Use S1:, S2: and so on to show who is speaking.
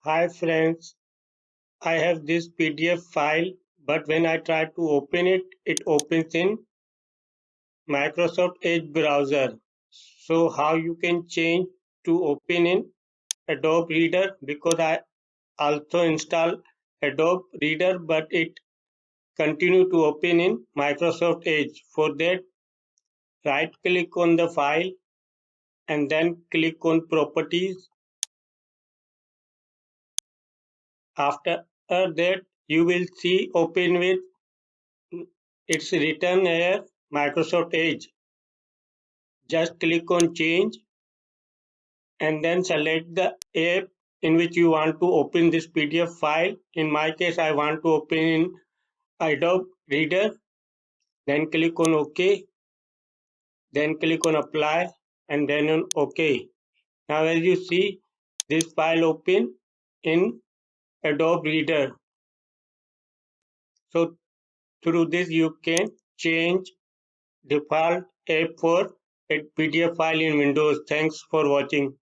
S1: Hi friends, I have this PDF file, but when I try to open it, it opens in Microsoft Edge browser. So how you can change to open in Adobe Reader, because I also install Adobe Reader, but it continue to open in Microsoft Edge. For that, right click on the file and then click on properties. After that, you will see open with it's written here Microsoft Edge. Just click on change and then select the app in which you want to open this PDF file. In my case, I want to open in Adobe Reader. Then click on OK. Then click on apply and then on OK. Now as you see, this file open in Adobe Reader. So through this you can change default app for a PDF file in Windows. Thanks for watching.